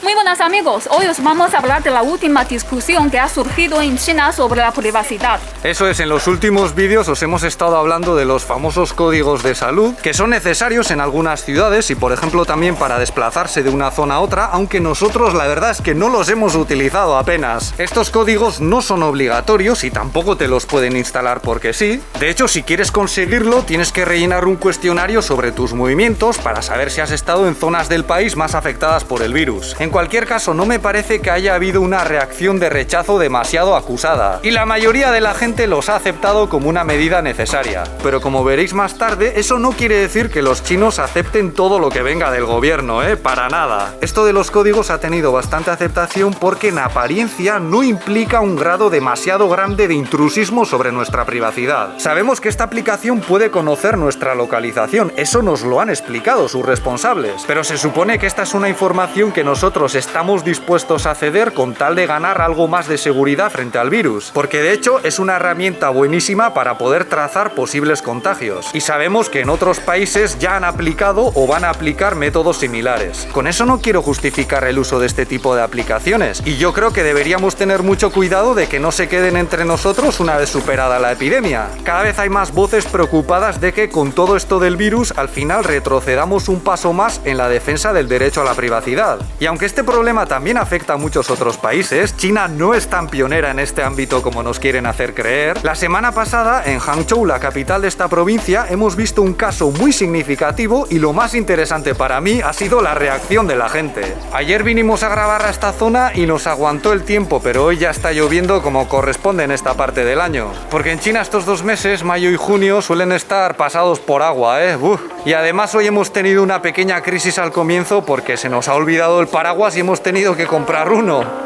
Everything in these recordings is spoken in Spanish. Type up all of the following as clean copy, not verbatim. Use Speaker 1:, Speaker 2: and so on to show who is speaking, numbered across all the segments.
Speaker 1: Muy buenas amigos, hoy os vamos a hablar de la última discusión que ha surgido en China sobre la privacidad.
Speaker 2: Eso es, en los últimos vídeos os hemos estado hablando de los famosos códigos de salud que son necesarios en algunas ciudades y por ejemplo también para desplazarse de una zona a otra, aunque nosotros la verdad es que no los hemos utilizado apenas. Estos códigos no son obligatorios y tampoco te los pueden instalar porque sí. De hecho, si quieres conseguirlo tienes que rellenar un cuestionario sobre tus movimientos para saber si has estado en zonas del país más afectadas por el virus. En cualquier caso, no me parece que haya habido una reacción de rechazo demasiado acusada, y la mayoría de la gente los ha aceptado como una medida necesaria. Pero como veréis más tarde, eso no quiere decir que los chinos acepten todo lo que venga del gobierno, para nada. Esto de los códigos ha tenido bastante aceptación porque en apariencia no implica un grado demasiado grande de intrusismo sobre nuestra privacidad. Sabemos que esta aplicación puede conocer nuestra localización, eso nos lo han explicado sus responsables, pero se supone que esta es una información que nosotros estamos dispuestos a ceder con tal de ganar algo más de seguridad frente al virus, porque de hecho es una herramienta buenísima para poder trazar posibles contagios, y sabemos que en otros países ya han aplicado o van a aplicar métodos similares. Con eso no quiero justificar el uso de este tipo de aplicaciones, y yo creo que deberíamos tener mucho cuidado de que no se queden entre nosotros una vez superada la epidemia. Cada vez hay más voces preocupadas de que con todo esto del virus al final retrocedamos un paso más en la defensa del derecho a la privacidad. Y aunque este problema también afecta a muchos otros países, China no es tan pionera en este ámbito como nos quieren hacer creer. La semana pasada, en Hangzhou, la capital de esta provincia, hemos visto un caso muy significativo y lo más interesante para mí ha sido la reacción de la gente. Ayer vinimos a grabar a esta zona y nos aguantó el tiempo, pero hoy ya está lloviendo como corresponde en esta parte del año. Porque en China estos 2 meses, mayo y junio, suelen estar pasados por agua, Y además hoy hemos tenido una pequeña crisis al comienzo porque se nos ha olvidado el paraguas y hemos tenido que comprar uno.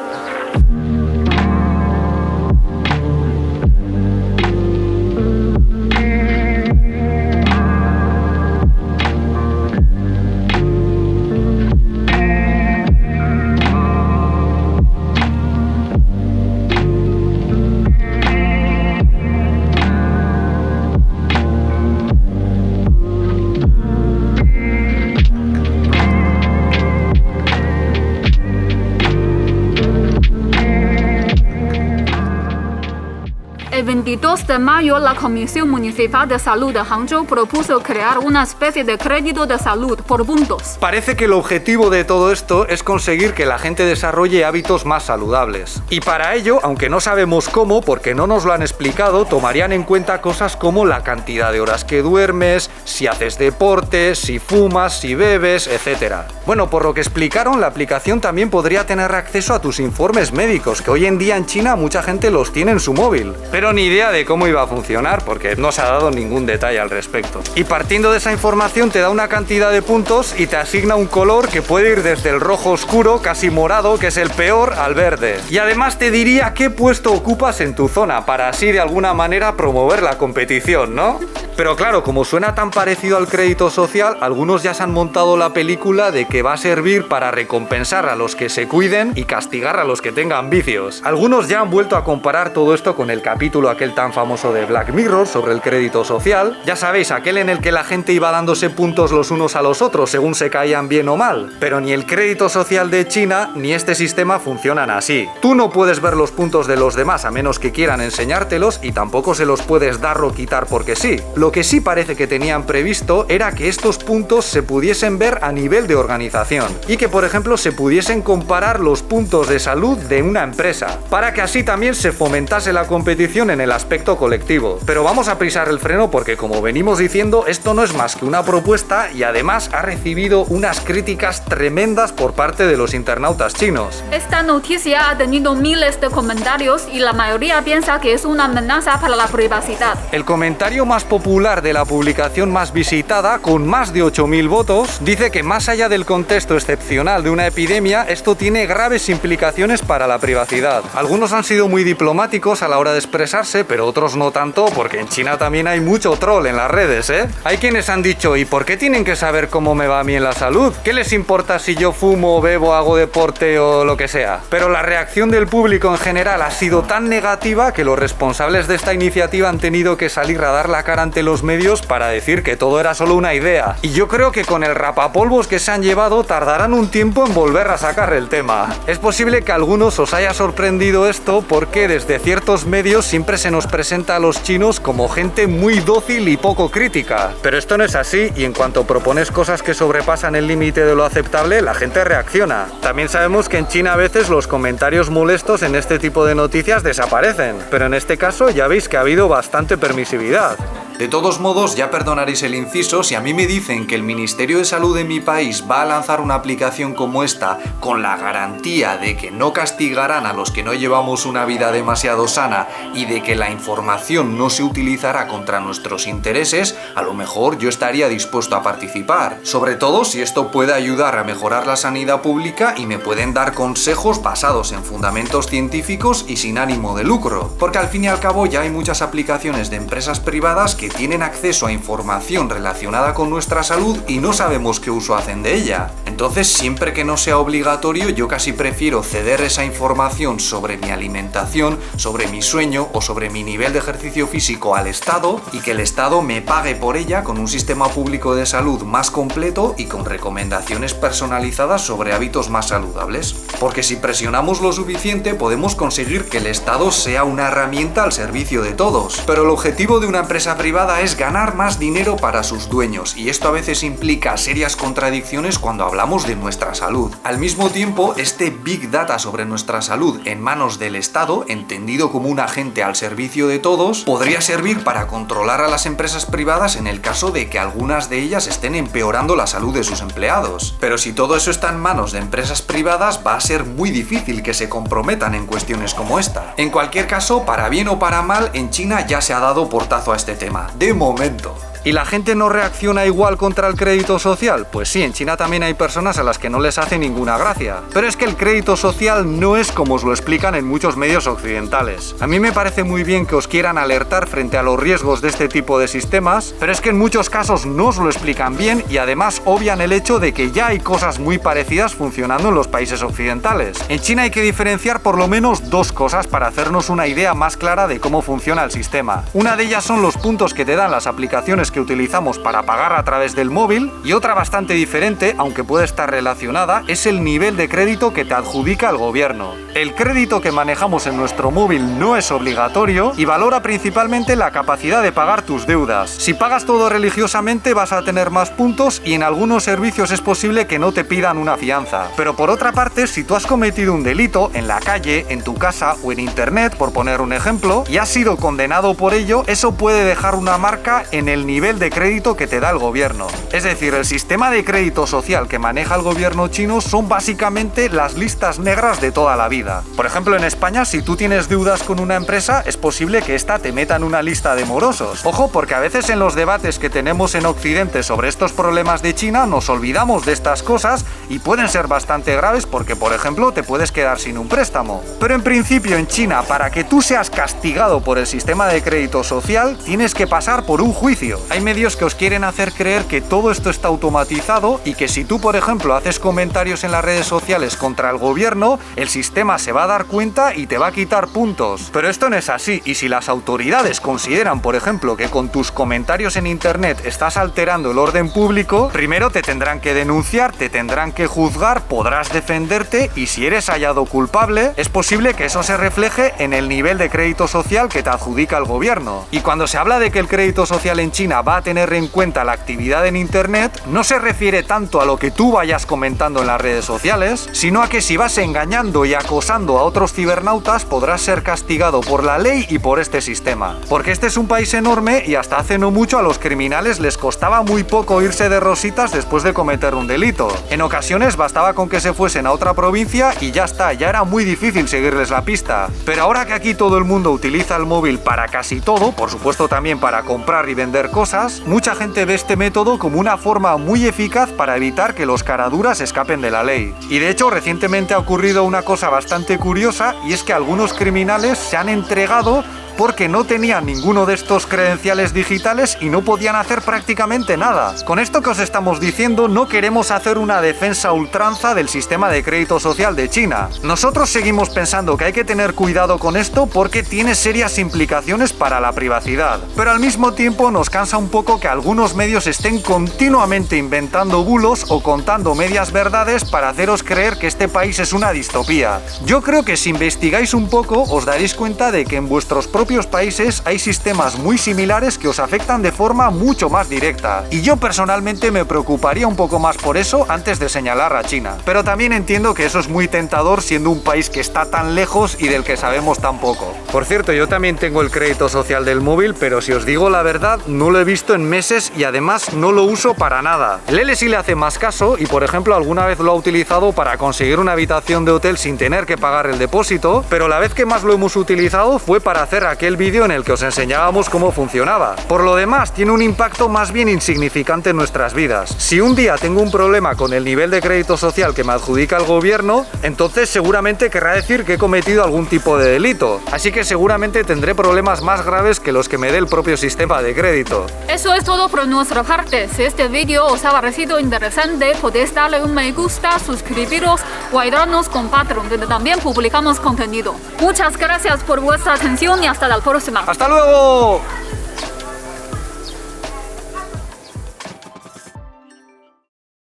Speaker 1: El 22 de mayo, la Comisión Municipal de Salud de Hangzhou propuso crear una especie de crédito de salud por puntos.
Speaker 2: Parece que el objetivo de todo esto es conseguir que la gente desarrolle hábitos más saludables. Y para ello, aunque no sabemos cómo, porque no nos lo han explicado, tomarían en cuenta cosas como la cantidad de horas que duermes, si haces deporte, si fumas, si bebes, etc. Bueno, por lo que explicaron, la aplicación también podría tener acceso a tus informes médicos, que hoy en día en China mucha gente los tiene en su móvil. Pero ni idea de cómo iba a funcionar porque no se ha dado ningún detalle al respecto. Y partiendo de esa información te da una cantidad de puntos y te asigna un color que puede ir desde el rojo oscuro, casi morado, que es el peor, al verde. Y además te diría qué puesto ocupas en tu zona para así de alguna manera promover la competición, ¿no? Pero claro, como suena tan parecido al crédito social, algunos ya se han montado la película de que va a servir para recompensar a los que se cuiden y castigar a los que tengan vicios. Algunos ya han vuelto a comparar todo esto con el capítulo aquel tan famoso de Black Mirror sobre el crédito social. Ya sabéis, aquel en el que la gente iba dándose puntos los unos a los otros según se caían bien o mal. Pero ni el crédito social de China ni este sistema funcionan así. Tú no puedes ver los puntos de los demás a menos que quieran enseñártelos y tampoco se los puedes dar o quitar porque sí. Lo que sí parece que tenían previsto era que estos puntos se pudiesen ver a nivel de organización y que por ejemplo se pudiesen comparar los puntos de salud de una empresa para que así también se fomentase la competición en el aspecto colectivo. Pero vamos a pisar el freno porque, como venimos diciendo, esto no es más que una propuesta y además ha recibido unas críticas tremendas por parte de los internautas chinos.
Speaker 1: Esta noticia ha tenido miles de comentarios y la mayoría piensa que es una amenaza para la privacidad.
Speaker 2: El comentario más popular de la publicación más visitada, con más de 8.000 votos, dice que más allá del contexto excepcional de una epidemia, esto tiene graves implicaciones para la privacidad. Algunos han sido muy diplomáticos a la hora de expresarse sé, pero otros no tanto, porque en China también hay mucho troll en las redes, ¿eh? Hay quienes han dicho, ¿y por qué tienen que saber cómo me va a mí en la salud? ¿Qué les importa si yo fumo, bebo, hago deporte o lo que sea? Pero la reacción del público en general ha sido tan negativa que los responsables de esta iniciativa han tenido que salir a dar la cara ante los medios para decir que todo era solo una idea. Y yo creo que con el rapapolvos que se han llevado tardarán un tiempo en volver a sacar el tema. Es posible que a algunos os haya sorprendido esto porque desde ciertos medios siempre se nos presenta a los chinos como gente muy dócil y poco crítica. Pero esto no es así y en cuanto propones cosas que sobrepasan el límite de lo aceptable, la gente reacciona. También sabemos que en China a veces los comentarios molestos en este tipo de noticias desaparecen, pero en este caso ya veis que ha habido bastante permisividad. De todos modos, ya perdonaréis el inciso si a mí me dicen que el Ministerio de Salud de mi país va a lanzar una aplicación como esta con la garantía de que no castigarán a los que no llevamos una vida demasiado sana y de que la información no se utilizará contra nuestros intereses, a lo mejor yo estaría dispuesto a participar. Sobre todo si esto puede ayudar a mejorar la sanidad pública y me pueden dar consejos basados en fundamentos científicos y sin ánimo de lucro. Porque al fin y al cabo ya hay muchas aplicaciones de empresas privadas que tienen acceso a información relacionada con nuestra salud y no sabemos qué uso hacen de ella. Entonces, siempre que no sea obligatorio, yo casi prefiero ceder esa información sobre mi alimentación, sobre mi sueño o sobre mi nivel de ejercicio físico al Estado y que el Estado me pague por ella con un sistema público de salud más completo y con recomendaciones personalizadas sobre hábitos más saludables. Porque si presionamos lo suficiente, podemos conseguir que el Estado sea una herramienta al servicio de todos. Pero el objetivo de una empresa privada es ganar más dinero para sus dueños y esto a veces implica serias contradicciones cuando hablamos de nuestra salud. Al mismo tiempo, este Big Data sobre nuestra salud en manos del Estado, entendido como un agente al servicio de todos, podría servir para controlar a las empresas privadas en el caso de que algunas de ellas estén empeorando la salud de sus empleados. Pero si todo eso está en manos de empresas privadas, va a ser muy difícil que se comprometan en cuestiones como esta. En cualquier caso, para bien o para mal, en China ya se ha dado portazo a este tema. De momento. ¿Y la gente no reacciona igual contra el crédito social? Pues sí, en China también hay personas a las que no les hace ninguna gracia. Pero es que el crédito social no es como os lo explican en muchos medios occidentales. A mí me parece muy bien que os quieran alertar frente a los riesgos de este tipo de sistemas, pero es que en muchos casos no os lo explican bien y además obvian el hecho de que ya hay cosas muy parecidas funcionando en los países occidentales. En China hay que diferenciar por lo menos dos cosas para hacernos una idea más clara de cómo funciona el sistema. Una de ellas son los puntos que te dan las aplicaciones que utilizamos para pagar a través del móvil y otra bastante diferente, aunque puede estar relacionada, es el nivel de crédito que te adjudica el gobierno. El crédito que manejamos en nuestro móvil no es obligatorio y valora principalmente la capacidad de pagar tus deudas. Si pagas todo religiosamente vas a tener más puntos y en algunos servicios es posible que no te pidan una fianza. Pero por otra parte, si tú has cometido un delito en la calle, en tu casa o en internet, por poner un ejemplo, y has sido condenado por ello, eso puede dejar una marca en el nivel de crédito que te da el gobierno. Es decir, el sistema de crédito social que maneja el gobierno chino son básicamente las listas negras de toda la vida. Por ejemplo, en España, si tú tienes deudas con una empresa, es posible que esta te meta en una lista de morosos. Ojo, porque a veces en los debates que tenemos en Occidente sobre estos problemas de China, nos olvidamos de estas cosas y pueden ser bastante graves porque, por ejemplo, te puedes quedar sin un préstamo. Pero en principio, en China, para que tú seas castigado por el sistema de crédito social, tienes que pasar por un juicio. Hay medios que os quieren hacer creer que todo esto está automatizado y que si tú, por ejemplo, haces comentarios en las redes sociales contra el gobierno, el sistema se va a dar cuenta y te va a quitar puntos. Pero esto no es así y si las autoridades consideran, por ejemplo, que con tus comentarios en internet estás alterando el orden público, primero te tendrán que denunciar, te tendrán que juzgar, podrás defenderte y si eres hallado culpable, es posible que eso se refleje en el nivel de crédito social que te adjudica el gobierno. Y cuando se habla de que el crédito social en China va a tener en cuenta la actividad en internet, no se refiere tanto a lo que tú vayas comentando en las redes sociales, sino a que si vas engañando y acosando a otros cibernautas podrás ser castigado por la ley y por este sistema. Porque este es un país enorme y hasta hace no mucho a los criminales les costaba muy poco irse de rositas después de cometer un delito. En ocasiones bastaba con que se fuesen a otra provincia y ya está, ya era muy difícil seguirles la pista. Pero ahora que aquí todo el mundo utiliza el móvil para casi todo, por supuesto también para comprar y vender cosas, mucha gente ve este método como una forma muy eficaz para evitar que los caraduras escapen de la ley. Y de hecho, recientemente ha ocurrido una cosa bastante curiosa y es que algunos criminales se han entregado porque no tenían ninguno de estos credenciales digitales y no podían hacer prácticamente nada. Con esto que os estamos diciendo, no queremos hacer una defensa a ultranza del sistema de crédito social de China. Nosotros seguimos pensando que hay que tener cuidado con esto porque tiene serias implicaciones para la privacidad. Pero al mismo tiempo nos cansa un poco que algunos medios estén continuamente inventando bulos o contando medias verdades para haceros creer que este país es una distopía. Yo creo que si investigáis un poco os daréis cuenta de que en vuestros propios países hay sistemas muy similares que os afectan de forma mucho más directa. Y yo personalmente me preocuparía un poco más por eso antes de señalar a China. Pero también entiendo que eso es muy tentador siendo un país que está tan lejos y del que sabemos tan poco. Por cierto, yo también tengo el crédito social del móvil, pero si os digo la verdad, no lo he visto en meses y además no lo uso para nada. El L sí le hace más caso y, por ejemplo, alguna vez lo ha utilizado para conseguir una habitación de hotel sin tener que pagar el depósito, pero la vez que más lo hemos utilizado fue para hacer aquel vídeo en el que os enseñábamos cómo funcionaba. Por lo demás, tiene un impacto más bien insignificante en nuestras vidas. Si un día tengo un problema con el nivel de crédito social que me adjudica el gobierno, entonces seguramente querrá decir que he cometido algún tipo de delito. Así que seguramente tendré problemas más graves que los que me dé el propio sistema de crédito.
Speaker 1: Eso es todo por nuestra parte. Si este vídeo os ha parecido interesante, podéis darle un me gusta, suscribiros o ayudarnos con Patreon, donde también publicamos contenido. Muchas gracias por vuestra atención y hasta la próxima.
Speaker 2: ¡Hasta luego!